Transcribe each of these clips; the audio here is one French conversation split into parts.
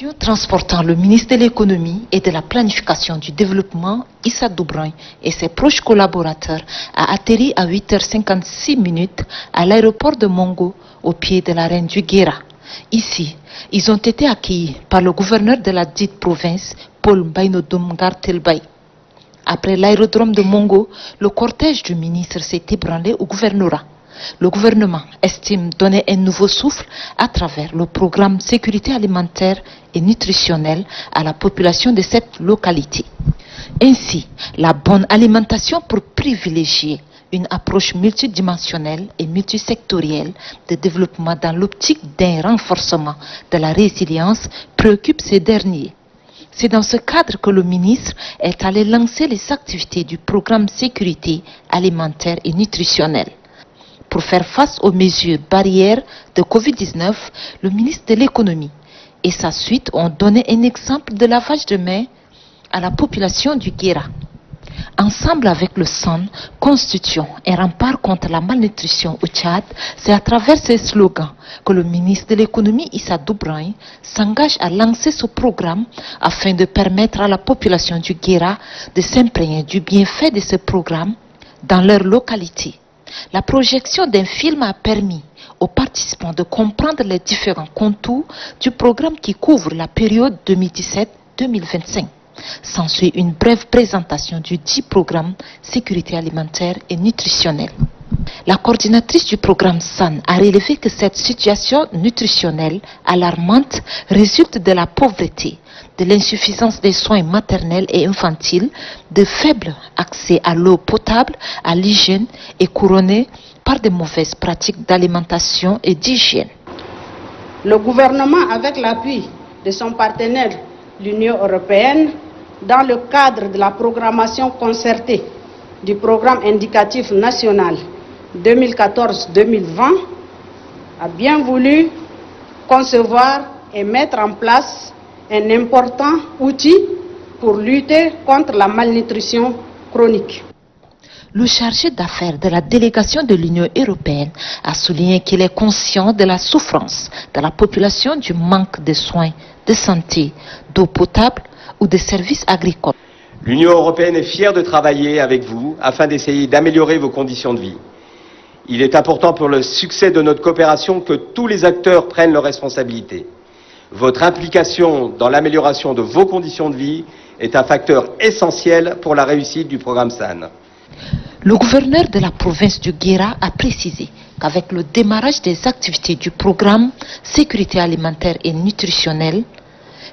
L'avion transportant le ministre de l'économie et de la planification du développement, Issa Doubragne, et ses proches collaborateurs a atterri à 8h56 à l'aéroport de Mongo, au pied de la reine du Guéra. Ici, ils ont été accueillis par le gouverneur de la dite province, Paul Mbaïnodoum Gartelbaï. Après l'aérodrome de Mongo, le cortège du ministre s'est ébranlé au gouvernorat. Le gouvernement estime donner un nouveau souffle à travers le programme sécurité alimentaire et nutritionnelle à la population de cette localité. Ainsi, la bonne alimentation pour privilégier une approche multidimensionnelle et multisectorielle de développement dans l'optique d'un renforcement de la résilience préoccupe ces derniers. C'est dans ce cadre que le ministre est allé lancer les activités du programme sécurité alimentaire et nutritionnelle. Pour faire face aux mesures barrières de Covid-19, le ministre de l'économie et sa suite ont donné un exemple de lavage de mains à la population du Guéra. Ensemble avec le SAN, constituant un rempart contre la malnutrition au Tchad, c'est à travers ces slogans que le ministre de l'économie Issa Doubragne s'engage à lancer ce programme afin de permettre à la population du Guéra de s'imprégner du bienfait de ce programme dans leur localité. La projection d'un film a permis aux participants de comprendre les différents contours du programme qui couvre la période 2017-2025. S'ensuit une brève présentation du dit programme sécurité alimentaire et nutritionnelle. La coordinatrice du programme SAN a relevé que cette situation nutritionnelle alarmante résulte de la pauvreté, de l'insuffisance des soins maternels et infantiles, de faible accès à l'eau potable, à l'hygiène et couronnée par de mauvaises pratiques d'alimentation et d'hygiène. Le gouvernement, avec l'appui de son partenaire, l'Union européenne, dans le cadre de la programmation concertée du programme indicatif national 2014-2020, a bien voulu concevoir et mettre en place un important outil pour lutter contre la malnutrition chronique. Le chargé d'affaires de la délégation de l'Union européenne a souligné qu'il est conscient de la souffrance de la population du manque de soins, de santé, d'eau potable ou de services agricoles. L'Union européenne est fière de travailler avec vous afin d'essayer d'améliorer vos conditions de vie. Il est important pour le succès de notre coopération que tous les acteurs prennent leurs responsabilités. Votre implication dans l'amélioration de vos conditions de vie est un facteur essentiel pour la réussite du programme SAN. Le gouverneur de la province du Guéra a précisé qu'avec le démarrage des activités du programme sécurité alimentaire et nutritionnelle,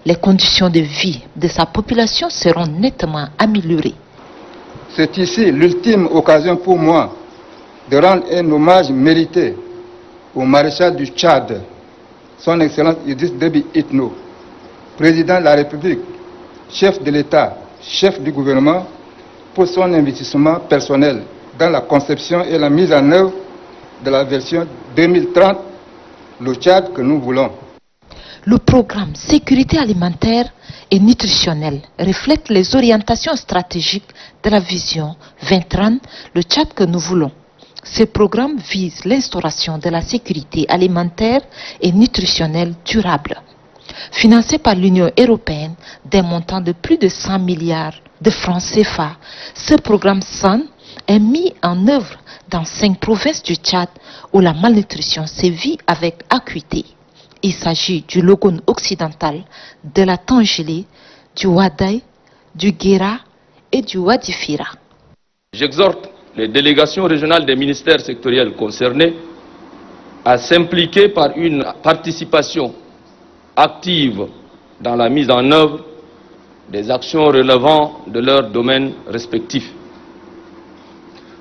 les conditions de vie de sa population seront nettement améliorées. C'est ici l'ultime occasion pour moi de rendre un hommage mérité au maréchal du Tchad, son Excellence Idriss Déby Itno, président de la République, chef de l'État, chef du gouvernement, pour son investissement personnel dans la conception et la mise en œuvre de la version 2030, le Tchad que nous voulons. Le programme sécurité alimentaire et nutritionnelle reflète les orientations stratégiques de la vision 2030, le Tchad que nous voulons. Ce programme vise l'instauration de la sécurité alimentaire et nutritionnelle durable. Financé par l'Union européenne d'un montant de plus de 100 milliards de francs CFA, ce programme SAN est mis en œuvre dans 5 provinces du Tchad où la malnutrition sévit avec acuité. Il s'agit du Logone occidental, de la Tangélé, du Wadaï, du Guéra et du Wadifira. J'exhorte les délégations régionales des ministères sectoriels concernés à s'impliquer par une participation active dans la mise en œuvre des actions relevant de leurs domaines respectifs.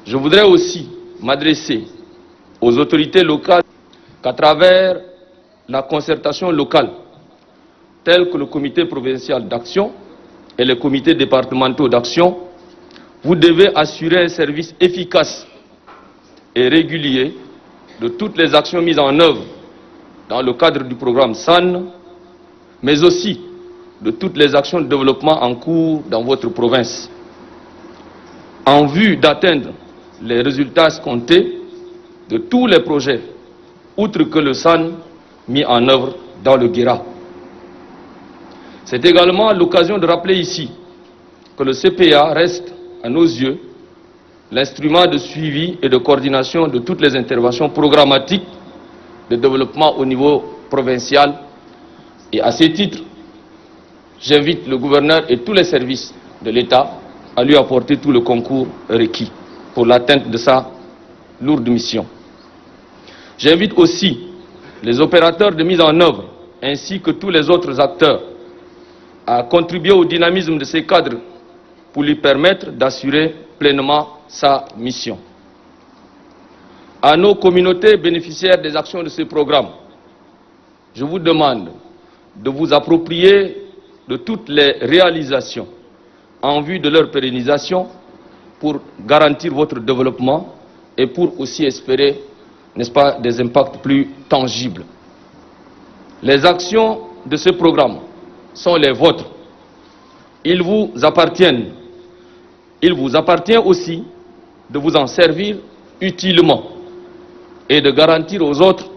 Je voudrais aussi m'adresser aux autorités locales qu'à travers la concertation locale, telle que le comité provincial d'action et les comités départementaux d'action, vous devez assurer un service efficace et régulier de toutes les actions mises en œuvre dans le cadre du programme SAN, mais aussi de toutes les actions de développement en cours dans votre province, en vue d'atteindre les résultats escomptés de tous les projets, outre que le SAN mis en œuvre dans le Guéra. C'est également l'occasion de rappeler ici que le CPA reste, à nos yeux, l'instrument de suivi et de coordination de toutes les interventions programmatiques de développement au niveau provincial. Et à ce titre, j'invite le gouverneur et tous les services de l'État à lui apporter tout le concours requis pour l'atteinte de sa lourde mission. J'invite aussi les opérateurs de mise en œuvre ainsi que tous les autres acteurs à contribuer au dynamisme de ces cadres pour lui permettre d'assurer pleinement sa mission. À nos communautés bénéficiaires des actions de ces programmes, je vous demande de vous approprier de toutes les réalisations en vue de leur pérennisation pour garantir votre développement et pour aussi espérer, n'est-ce pas, des impacts plus tangibles. Les actions de ce programme sont les vôtres. Ils vous appartiennent. Il vous appartient aussi de vous en servir utilement et de garantir aux autres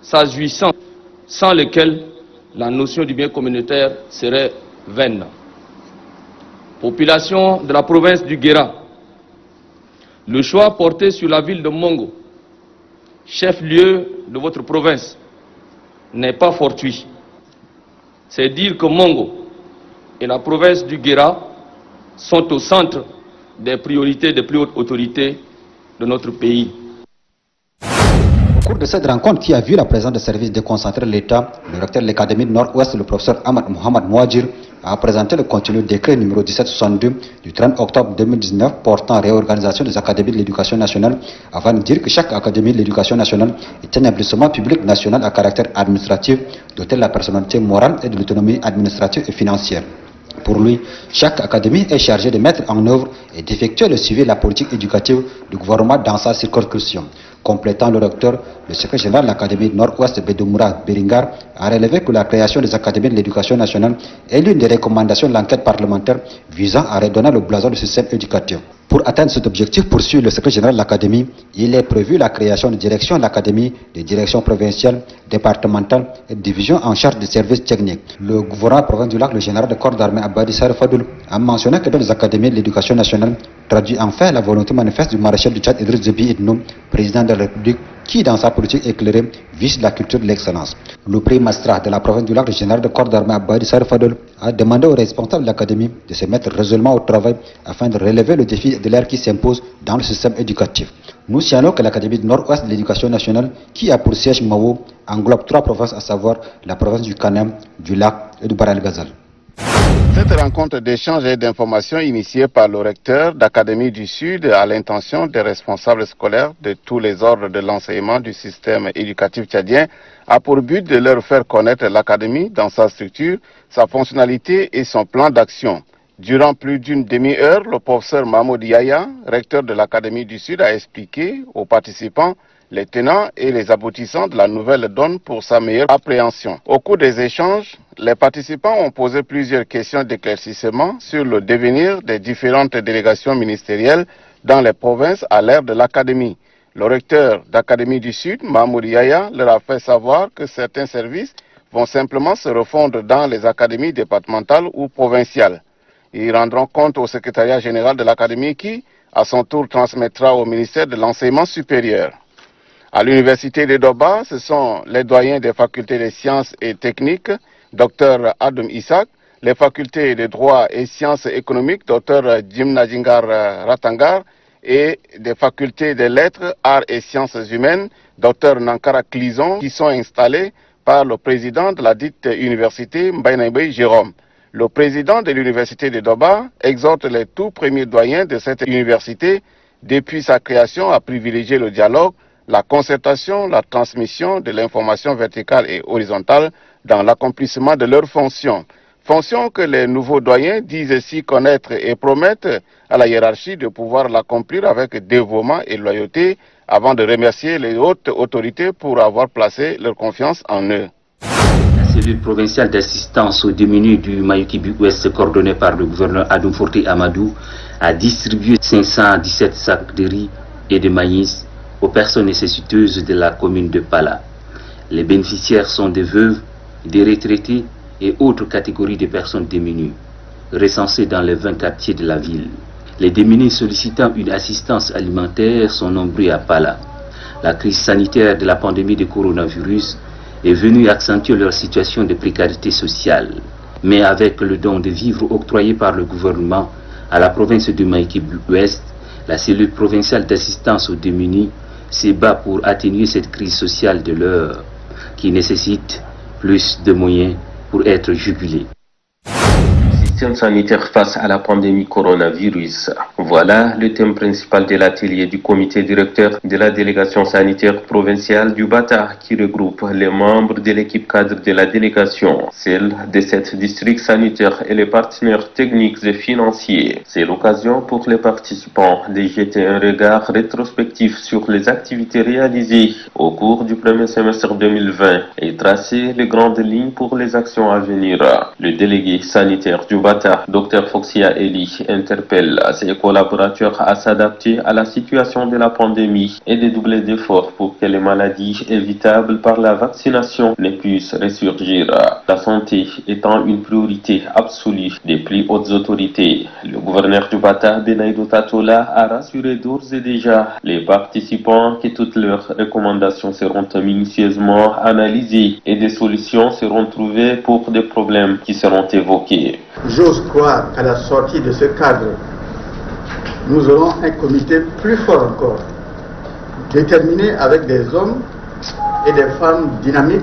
sa jouissance, sans lesquelles la notion du bien communautaire serait vaine. Population de la province du Guéra, le choix porté sur la ville de Mongo, chef-lieu de votre province, n'est pas fortuit. C'est dire que Mongo et la province du Guéra sont au centre des priorités des plus hautes autorités de notre pays. Au cours de cette rencontre qui a vu la présence de services déconcentrés de l'État, le recteur de l'Académie Nord-Ouest, le professeur Ahmad Mohamed Mouadjir, a présenté le contenu du décret numéro 1762 du 30 octobre 2019 portant réorganisation des académies de l'éducation nationale, avant de dire que chaque académie de l'éducation nationale est un établissement public national à caractère administratif doté de la personnalité morale et de l'autonomie administrative et financière. Pour lui, chaque académie est chargée de mettre en œuvre et d'effectuer le suivi de la politique éducative du gouvernement dans sa circonscription. Complétant le recteur, le secrétaire général de l'Académie Nord-Ouest, Bedomoura Beringar, a relevé que la création des académies de l'éducation nationale est l'une des recommandations de l'enquête parlementaire visant à redonner le blason du système éducatif. Pour atteindre cet objectif, poursuit le secrétaire général de l'Académie, il est prévu la création de directions de l'Académie, des directions provinciales, départementales et de divisions en charge des services techniques. Le gouverneur provincial du Lac, le général de corps d'armée Abadi Sarfadoul, a mentionné que dans les académies de l'éducation nationale traduit enfin la volonté manifeste du maréchal du Tchad Idriss Déby Itno, président de la République, qui dans sa politique éclairée vise la culture de l'excellence. Le prix magistrat de la province du Lac, le général de corps d'armée Abadi Sarfadoul, a demandé aux responsables de l'académie de se mettre résolument au travail afin de relever le défi de l'ère qui s'impose dans le système éducatif. Nous signalons que l'Académie du Nord-Ouest de l'éducation nationale, qui a pour siège Mao, englobe 3 provinces, à savoir la province du Kanem, du Lac et du Baral-Ghazal. Cette rencontre d'échange et d'information initiée par le recteur d'Académie du Sud à l'intention des responsables scolaires de tous les ordres de l'enseignement du système éducatif tchadien a pour but de leur faire connaître l'Académie dans sa structure, sa fonctionnalité et son plan d'action. Durant plus d'une demi-heure, le professeur Mahmoud Yaya, recteur de l'Académie du Sud, a expliqué aux participants les tenants et les aboutissants de la nouvelle donne pour sa meilleure appréhension. Au cours des échanges, les participants ont posé plusieurs questions d'éclaircissement sur le devenir des différentes délégations ministérielles dans les provinces à l'ère de l'Académie. Le recteur d'Académie du Sud, Mahmoud Yaya, leur a fait savoir que certains services vont simplement se refondre dans les académies départementales ou provinciales. Ils rendront compte au secrétariat général de l'Académie qui, à son tour, transmettra au ministère de l'Enseignement supérieur. À l'université de Doba, ce sont les doyens des facultés des sciences et techniques, Dr Adam Isaac, les facultés de droit et sciences économiques, Dr Jimna Jingar Ratangar, et des facultés des lettres, arts et sciences humaines, Dr Nankara Clison, qui sont installés par le président de la dite université, Mbaye Jérôme. Le président de l'université de Doba exhorte les tout premiers doyens de cette université, depuis sa création, à privilégier le dialogue, la concertation, la transmission de l'information verticale et horizontale dans l'accomplissement de leurs fonctions. Fonctions que les nouveaux doyens disent s'y connaître et promettent à la hiérarchie de pouvoir l'accomplir avec dévouement et loyauté avant de remercier les hautes autorités pour avoir placé leur confiance en eux. La cellule provinciale d'assistance aux démunis du Mayukibi-Ouest, coordonnée par le gouverneur Adoum Forti Amadou, a distribué 517 sacs de riz et de maïs aux personnes nécessiteuses de la commune de Pala. Les bénéficiaires sont des veuves, des retraités et autres catégories de personnes démunies, recensées dans les 20 quartiers de la ville. Les démunis sollicitant une assistance alimentaire sont nombreux à Pala. La crise sanitaire de la pandémie de coronavirus est venue accentuer leur situation de précarité sociale. Mais avec le don de vivres octroyé par le gouvernement à la province de Maïki-Ouest, la cellule provinciale d'assistance aux démunis se bat pour atténuer cette crise sociale de l'heure qui nécessite plus de moyens pour être jugulée. Système sanitaire face à la pandémie coronavirus. Voilà le thème principal de l'atelier du comité directeur de la délégation sanitaire provinciale du Bata qui regroupe les membres de l'équipe cadre de la délégation, celle des 7 districts sanitaires et les partenaires techniques et financiers. C'est l'occasion pour les participants de jeter un regard rétrospectif sur les activités réalisées au cours du premier semestre 2020 et tracer les grandes lignes pour les actions à venir. Le délégué sanitaire du Bata, Dr Foxia Eli, interpelle ses collaborateurs à s'adapter à la situation de la pandémie et de doubler d'efforts pour que les maladies évitables par la vaccination ne puissent ressurgir. La santé étant une priorité absolue des plus hautes autorités. Le gouverneur du Bata, Benaïdo Tatola, a rassuré d'ores et déjà les participants que toutes leurs recommandations seront minutieusement analysées et des solutions seront trouvées pour des problèmes qui seront évoqués. J'ose croire qu'à la sortie de ce cadre, nous aurons un comité plus fort encore, déterminé avec des hommes et des femmes dynamiques,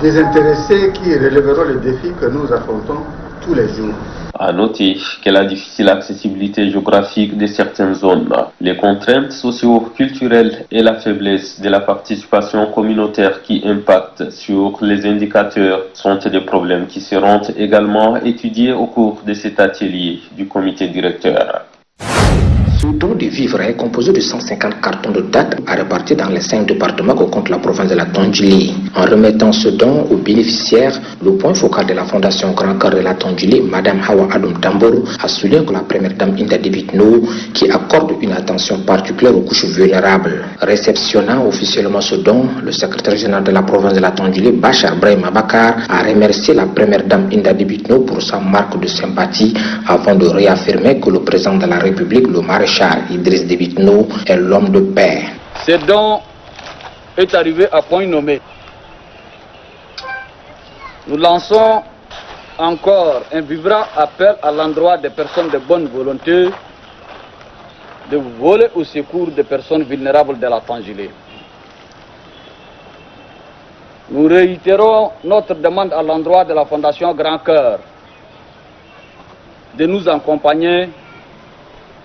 désintéressés qui relèveront les défis que nous affrontons tous les jours. À noter que la difficile accessibilité géographique de certaines zones, les contraintes socio-culturelles et la faiblesse de la participation communautaire qui impactent sur les indicateurs sont des problèmes qui seront également étudiés au cours de cet atelier du comité directeur. Ce don de vivres est composé de 150 cartons de dates à répartir dans les 5 départements que compte la province de la Tondjili. En remettant ce don aux bénéficiaires, le point focal de la Fondation Grand Cœur de la Tondjili, Mme Hawa Adoum Tambourou, a souligné que la première dame Inda Debitno, qui accorde une attention particulière aux couches vulnérables. Réceptionnant officiellement ce don, le secrétaire général de la province de la Tondjili, Bachar Brahima Bakar, a remercié la première dame Inda Debitno pour sa marque de sympathie avant de réaffirmer que le président de la République, le maréchal Idriss Déby Itno, est l'homme de paix. Ce don est arrivé à point nommé. Nous lançons encore un vibrant appel à l'endroit des personnes de bonne volonté de voler au secours des personnes vulnérables de la Tondjili. Nous réitérons notre demande à l'endroit de la Fondation Grand Cœur de nous accompagner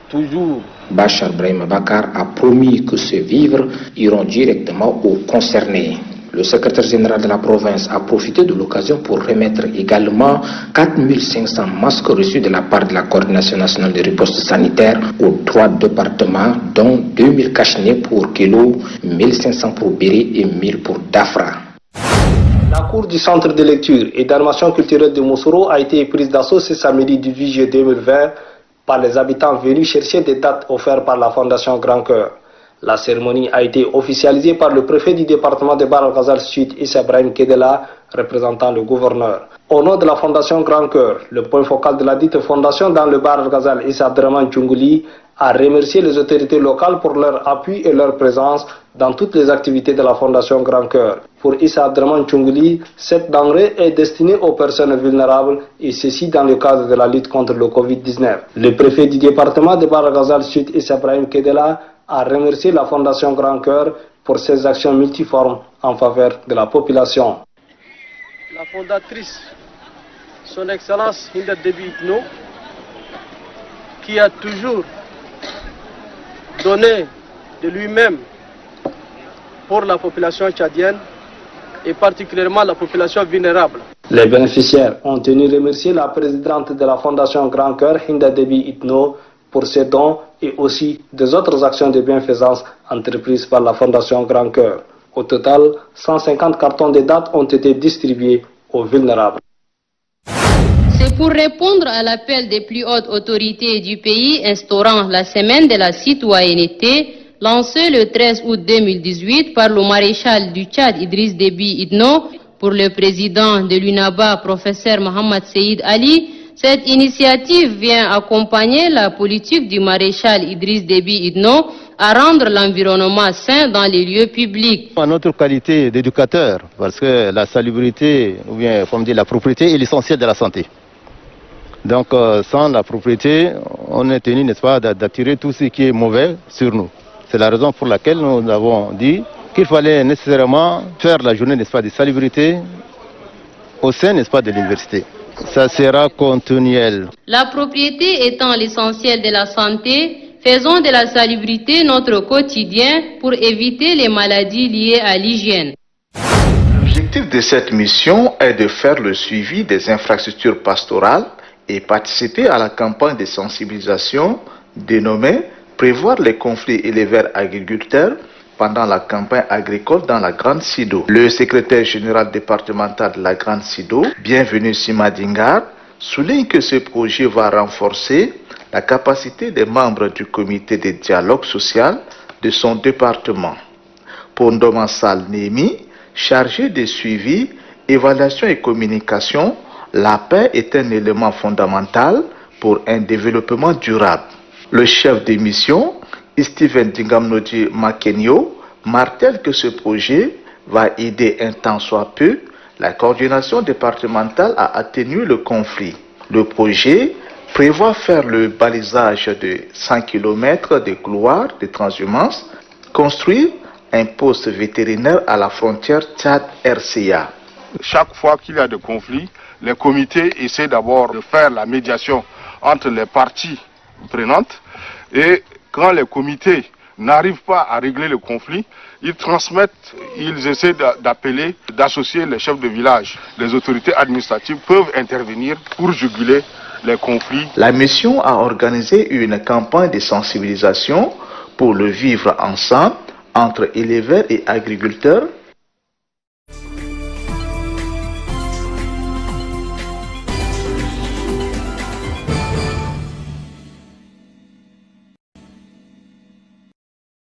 toujours. Bachar Brahima Bakar a promis que ces vivres iront directement aux concernés. Le secrétaire général de la province a profité de l'occasion pour remettre également 4500 masques reçus de la part de la Coordination nationale de riposte sanitaire aux 3 départements, dont 2000 cache-nez pour Kelo, 1500 pour Béré et 1000 pour Dafra. La cour du centre de lecture et d'animation culturelle de Moussoro a été prise d'assaut ce samedi 18 juillet 2020 par les habitants venus chercher des dates offertes par la Fondation Grand Cœur. La cérémonie a été officialisée par le préfet du département de Bahr el-Ghazal Sud, Issa Ibrahim Kedela, représentant le gouverneur. Au nom de la Fondation Grand Cœur, le point focal de la dite fondation dans le Bahr el-Ghazal, Issa Abdraman Tchoungouli, a remercié les autorités locales pour leur appui et leur présence dans toutes les activités de la Fondation Grand Cœur. Pour Issa Abdraman Tchoungouli, cette denrée est destinée aux personnes vulnérables et ceci dans le cadre de la lutte contre le Covid-19. Le préfet du département de Bahr el-Ghazal Sud, Issa Ibrahim Kedela, a remercié la Fondation Grand Cœur pour ses actions multiformes en faveur de la population. La fondatrice, son Excellence Inda Déby Itno, qui a toujours donné de lui-même pour la population tchadienne et particulièrement la population vulnérable. Les bénéficiaires ont tenu à remercier la présidente de la Fondation Grand Cœur, Inda Déby Itno, pour ses dons et aussi des autres actions de bienfaisance entreprises par la Fondation Grand Cœur. Au total, 150 cartons de dates ont été distribués aux vulnérables. C'est pour répondre à l'appel des plus hautes autorités du pays instaurant la semaine de la citoyenneté lancée le 13 août 2018 par le maréchal du Tchad Idriss Déby Itno Pour le président de l'UNABA, professeur Mohamed Seyd Ali, cette initiative vient accompagner la politique du maréchal Idriss Déby Itno à rendre l'environnement sain dans les lieux publics. En notre qualité d'éducateur, parce que la salubrité, ou bien comme dit la propriété, est l'essentiel de la santé. Donc sans la propriété, on est tenu, n'est-ce pas, d'attirer tout ce qui est mauvais sur nous. C'est la raison pour laquelle nous avons dit qu'il fallait nécessairement faire la journée, n'est-ce pas, de salubrité au sein, n'est-ce pas, de l'université. Ça sera continuel. La propriété étant l'essentiel de la santé, faisons de la salubrité notre quotidien pour éviter les maladies liées à l'hygiène. L'objectif de cette mission est de faire le suivi des infrastructures pastorales et participer à la campagne de sensibilisation dénommée « Prévoir les conflits éleveurs-agriculteurs » pendant la campagne agricole dans la Grande Sido. Le secrétaire général départemental de la Grande Sido, Bienvenue Sima Dingar, souligne que ce projet va renforcer la capacité des membres du comité de dialogue social de son département. Pour Ndoma Sal Nemi, chargé de suivi, évaluation et communication, la paix est un élément fondamental pour un développement durable. Le chef de mission, Steven Dingamnoji Makenyo, martèle que ce projet va aider un tant soit peu la coordination départementale à atténuer le conflit. Le projet prévoit faire le balisage de 100 km de couloirs de transhumance, construire un poste vétérinaire à la frontière Tchad-RCA. Chaque fois qu'il y a des conflits, les comités essaient d'abord de faire la médiation entre les parties prenantes et quand les comités n'arrivent pas à régler le conflit, ils transmettent, ils essaient d'appeler, d'associer les chefs de village. Les autorités administratives peuvent intervenir pour juguler les conflits. La mission a organisé une campagne de sensibilisation pour le vivre ensemble entre éleveurs et agriculteurs